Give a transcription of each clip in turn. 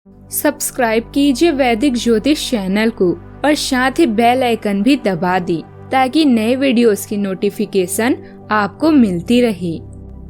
Subscribe कीजिए वैदिक ज्योतिष चैनल को और साथ ही बेल आइकन भी दबा दी ताकि नए वीडियोस की नोटिफिकेशन आपको मिलती रहे।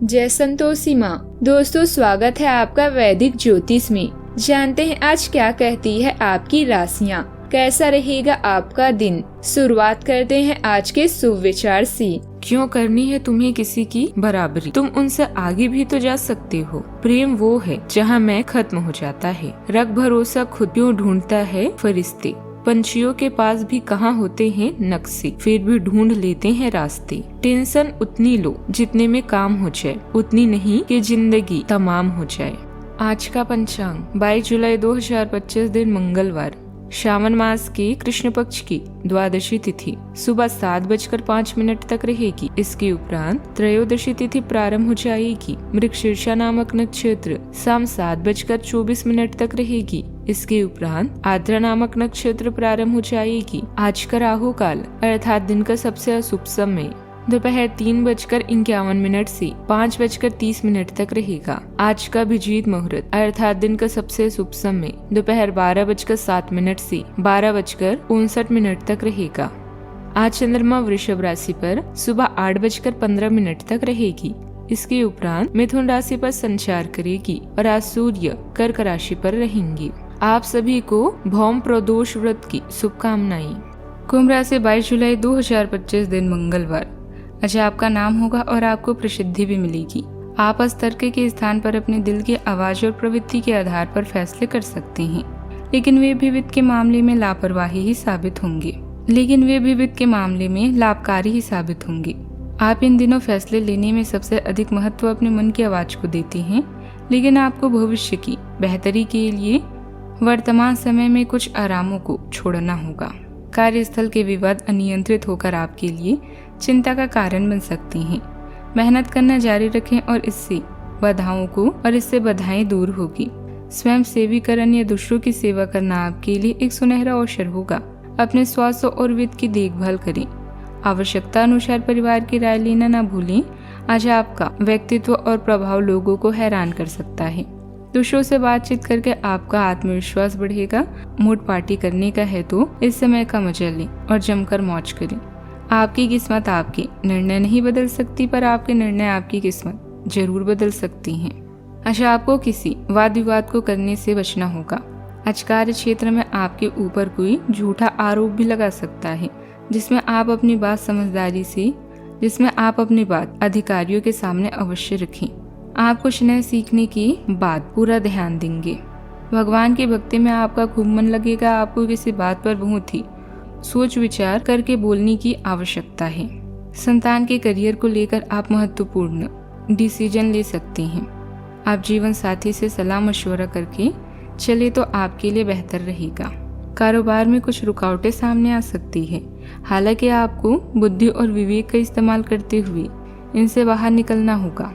जय संतोषी माँ। दोस्तों, स्वागत है आपका वैदिक ज्योतिष में। जानते हैं आज क्या कहती है आपकी राशियाँ, कैसा रहेगा आपका दिन। शुरुआत करते हैं आज के शुभ विचार से। क्यों करनी है तुम्हें किसी की बराबरी, तुम उनसे आगे भी तो जा सकते हो। प्रेम वो है जहाँ मैं खत्म हो जाता है। रख भरोसा खुद क्यों ढूंढता है फरिश्ते। पंछियों के पास भी कहाँ होते हैं नक्शे, फिर भी ढूंढ लेते हैं रास्ते। टेंशन उतनी लो जितने में काम हो जाए, उतनी नहीं कि जिंदगी तमाम हो जाए। आज का पंचांग 22 जुलाई 2025 दिन मंगलवार, श्रावण मास के कृष्ण पक्ष की द्वादशी तिथि सुबह 7:05 तक रहेगी। इसके उपरांत त्रयोदशी तिथि प्रारंभ हो जाएगी। मृगशीर्षा नामक नक्षत्र शाम 7:24 तक रहेगी। इसके उपरांत आद्रा नामक नक्षत्र प्रारंभ हो जाएगी। आज का राहु काल अर्थात दिन का सबसे अशुभ समय दोपहर 3:51 से 5:30 तक रहेगा। आज का अभिजीत मुहूर्त अर्थात दिन का सबसे शुभ समय दोपहर 12:07 से 12:59 तक रहेगा। आज चंद्रमा वृषभ राशि पर सुबह 8:15 तक रहेगी। इसके उपरांत मिथुन राशि पर संचार करेगी और आज सूर्य कर्क राशि पर रहेंगे। आप सभी को भौम प्रदोष व्रत की शुभकामनाएं। कुंभ राशि 22 जुलाई 2025 दिन मंगलवार। आज आपका नाम होगा और आपको प्रसिद्धि भी मिलेगी। आप इस तर्क के स्थान पर अपने दिल की आवाज और प्रवृत्ति के आधार पर फैसले कर सकते हैं, लेकिन वे भी वित्त के मामले में लापरवाही ही साबित होंगे। आप इन दिनों फैसले लेने में सबसे अधिक महत्व अपने मन की आवाज को देते हैं, लेकिन आपको भविष्य की बेहतरी के लिए वर्तमान समय में कुछ आरामों को छोड़ना होगा। कार्यस्थल के विवाद अनियंत्रित होकर आपके लिए चिंता का कारण बन सकते हैं। मेहनत करना जारी रखें और इससे बधाएं दूर होगी। स्वयं सेवीकरण या दूसरों की सेवा करना आपके लिए एक सुनहरा अवसर होगा। अपने स्वास्थ्य और वित्त की देखभाल करें। आवश्यकता अनुसार परिवार की राय लेना न भूलें। आज आपका व्यक्तित्व और प्रभाव लोगों को हैरान कर सकता है। दूसरों से बातचीत करके आपका आत्मविश्वास बढ़ेगा। मूड पार्टी करने का है तो इस समय का मजा लें और जमकर मौज करें। आपकी किस्मत आपके निर्णय नहीं बदल सकती, पर आपके निर्णय आपकी किस्मत जरूर बदल सकती हैं। अच्छा, आपको किसी वाद विवाद को करने से बचना होगा। आज कार्य क्षेत्र में आपके ऊपर कोई झूठा आरोप भी लगा सकता है, जिसमें आप अपनी बात अधिकारियों के सामने अवश्य रखें। आप कुछ नए सीखने के बाद पूरा ध्यान देंगे। भगवान की भक्ति में आपका खूब मन लगेगा। आपको किसी बात पर बहुत ही सोच विचार करके बोलने की आवश्यकता है। संतान के करियर को लेकर आप महत्वपूर्ण डिसीजन ले सकते हैं। आप जीवन साथी से सलाह मशवरा करके चले तो आपके लिए बेहतर रहेगा। कारोबार में कुछ रुकावटें सामने आ सकती है, हालांकि आपको बुद्धि और विवेक का इस्तेमाल करते हुए इनसे बाहर निकलना होगा।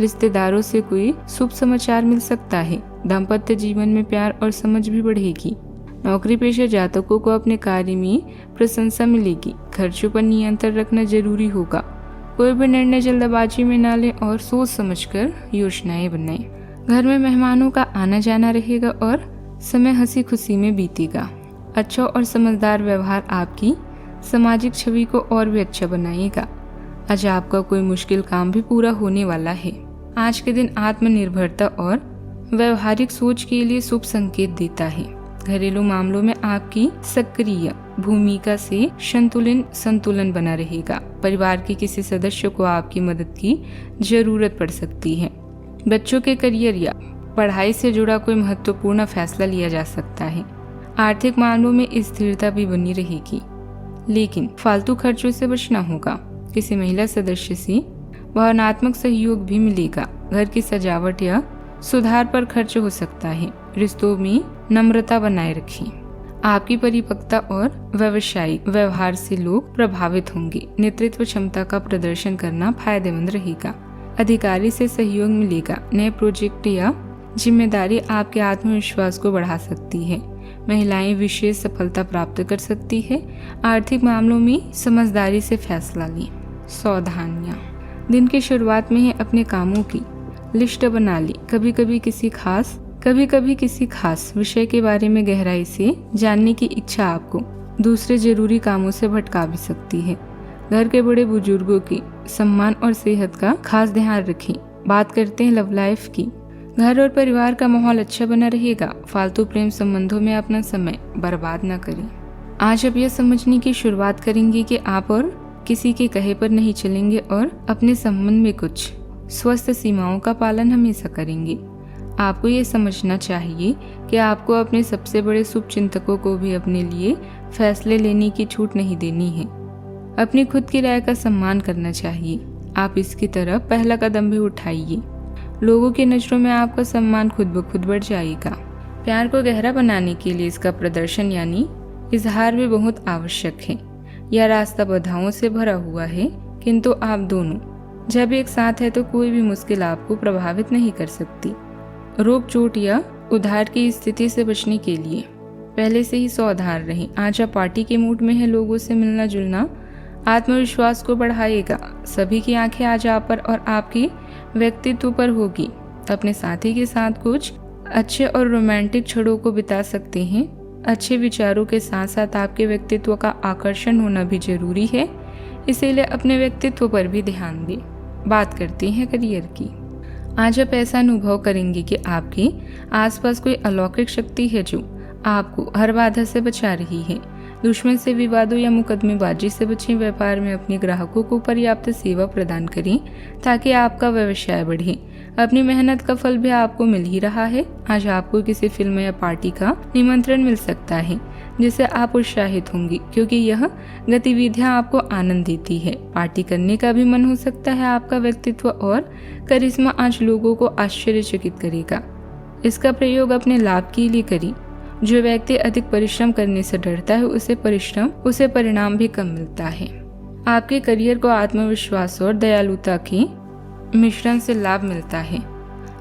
रिश्तेदारों से कोई शुभ समाचार मिल सकता है। दाम्पत्य जीवन में प्यार और समझ भी बढ़ेगी। नौकरी पेशा जातकों को अपने कार्य में प्रशंसा मिलेगी। खर्चों पर नियंत्रण रखना जरूरी होगा। कोई भी निर्णय जल्दबाजी में न लें और सोच समझकर योजनाएं बनाएं। घर में मेहमानों का आना जाना रहेगा और समय हंसी खुशी में बीतेगा। अच्छा और समझदार व्यवहार आपकी सामाजिक छवि को और भी अच्छा बनाएगा। आज आपका कोई मुश्किल काम भी पूरा होने वाला है। आज के दिन आत्मनिर्भरता और व्यवहारिक सोच के लिए शुभ संकेत देता है। घरेलू मामलों में आपकी सक्रिय भूमिका से संतुलन बना रहेगा। परिवार के किसी सदस्य को आपकी मदद की जरूरत पड़ सकती है। बच्चों के करियर या पढ़ाई से जुड़ा कोई महत्वपूर्ण फैसला लिया जा सकता है। आर्थिक मामलों में स्थिरता भी बनी रहेगी, लेकिन फालतू खर्चों से बचना होगा। किसी महिला सदस्य से भावनात्मक सहयोग भी मिलेगा। घर की सजावट या सुधार पर खर्च हो सकता है। रिश्तों में नम्रता बनाए रखें। आपकी परिपक्वता और व्यावसायिक व्यवहार से लोग प्रभावित होंगे। नेतृत्व क्षमता का प्रदर्शन करना फायदेमंद रहेगा। अधिकारी से सहयोग मिलेगा। नए प्रोजेक्ट या जिम्मेदारी आपके आत्मविश्वास को बढ़ा सकती है। महिलाएं विशेष सफलता प्राप्त कर सकती है। आर्थिक मामलों में समझदारी से फैसला लें। सावधानियां। दिन की शुरुआत में ही अपने कामों की लिस्ट बना ली। कभी कभी किसी खास कभी कभी किसी खास विषय के बारे में गहराई से जानने की इच्छा आपको दूसरे जरूरी कामों से भटका भी सकती है। घर के बड़े बुजुर्गों की सम्मान और सेहत का खास ध्यान रखें। बात करते हैं लव लाइफ की। घर और परिवार का माहौल अच्छा बना रहेगा। फालतू प्रेम संबंधों में अपना समय बर्बाद न करें। आज आप यह समझने की शुरुआत करेंगे कि आप और किसी के कहे पर नहीं चलेंगे और अपने संबंध में कुछ स्वस्थ सीमाओं का पालन हमेशा करेंगे। आपको ये समझना चाहिए कि आपको अपने सबसे बड़े शुभ चिंतकों को भी अपने लिए फैसले लेने की छूट नहीं देनी है। अपनी खुद की राय का सम्मान करना चाहिए। आप इसकी तरफ पहला कदम भी उठाइए। लोगों की नजरों में आपका सम्मान खुद ब खुद बढ़ जाएगा। प्यार को गहरा बनाने के लिए इसका प्रदर्शन यानी इजहार भी बहुत आवश्यक है। यह रास्ता बाधाओं से भरा हुआ है, किंतु आप दोनों जब एक साथ है तो कोई भी मुश्किल आपको प्रभावित नहीं कर सकती। रोक चोट या उधार की स्थिति से बचने के लिए पहले से ही सावधान रहें। आज आप पार्टी के मूड में है। लोगों से मिलना जुलना आत्मविश्वास को बढ़ाएगा। सभी की आंखें आज आप पर और आपके व्यक्तित्व पर होगी। अपने साथी के साथ कुछ अच्छे और रोमांटिक क्षणों को बिता सकते हैं। अच्छे विचारों के साथ साथ आपके व्यक्तित्व का आकर्षण होना भी जरूरी है, इसीलिए अपने व्यक्तित्व पर भी ध्यान दें। बात करते हैं करियर की। आज आप ऐसा अनुभव करेंगे कि आपके आसपास कोई अलौकिक शक्ति है जो आपको हर बाधा से बचा रही है। दुश्मन से विवादों या मुकदमेबाजी से बचें। व्यापार में अपने ग्राहकों को पर्याप्त सेवा प्रदान करें ताकि आपका व्यवसाय बढ़े। अपनी मेहनत का फल भी आपको मिल ही रहा है। आज आपको किसी फिल्म या पार्टी का निमंत्रण मिल सकता है जिससे आप उत्साहित होंगी, क्योंकि यह गतिविधियां आपको आनंद देती है। पार्टी करने का भी मन हो सकता है। आपका व्यक्तित्व और करिश्मा आज लोगों को आश्चर्यचकित करेगा। इसका प्रयोग अपने लाभ के लिए करें। जो व्यक्ति अधिक परिश्रम करने से डरता है उसे परिणाम भी कम मिलता है। आपके करियर को आत्मविश्वास और दयालुता के मिश्रण से लाभ मिलता है।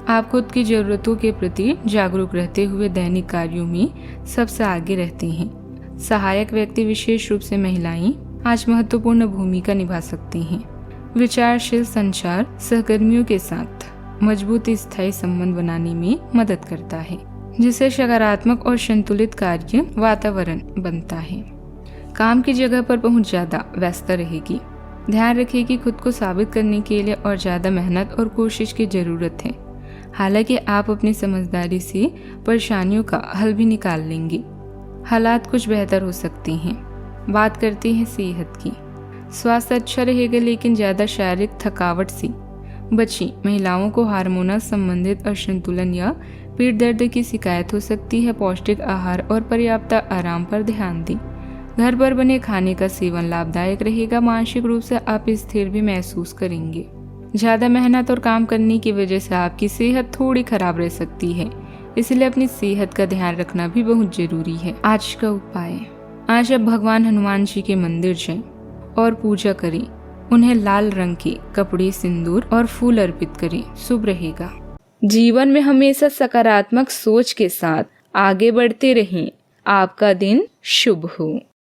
आप खुद की जरूरतों के प्रति जागरूक रहते हुए दैनिक कार्यों में सबसे आगे रहते हैं। सहायक व्यक्ति, विशेष रूप से महिलाएं, आज महत्वपूर्ण भूमिका निभा सकती हैं। विचारशील संचार सहकर्मियों के साथ मजबूत स्थायी संबंध बनाने में मदद करता है, जिससे सकारात्मक और संतुलित कार्य वातावरण बनता है। काम की जगह पर पहुंच ज्यादा व्यस्त रहेगी। ध्यान रखिए कि खुद को साबित करने के लिए और ज्यादा मेहनत और कोशिश की जरूरत है। हालांकि आप अपनी समझदारी से परेशानियों का हल भी निकाल लेंगे। हालात कुछ बेहतर हो सकते हैं। बात करते हैं सेहत की। स्वास्थ्य अच्छा रहेगा, लेकिन ज्यादा शारीरिक थकावट से बची। महिलाओं को हार्मोनल संबंधित असंतुलन या पेट दर्द की शिकायत हो सकती है। पौष्टिक आहार और पर्याप्त आराम पर ध्यान दें। घर पर बने खाने का सेवन लाभदायक रहेगा। मानसिक रूप से आप स्थिर भी महसूस करेंगे। ज्यादा मेहनत और काम करने की वजह से आपकी सेहत थोड़ी खराब रह सकती है, इसलिए अपनी सेहत का ध्यान रखना भी बहुत जरूरी है। आज का उपाय, आज आप भगवान हनुमान जी के मंदिर जाएं और पूजा करें। उन्हें लाल रंग के कपड़े, सिंदूर और फूल अर्पित करें। शुभ रहेगा। जीवन में हमेशा सकारात्मक सोच के साथ आगे बढ़ते रहें। आपका दिन शुभ हो।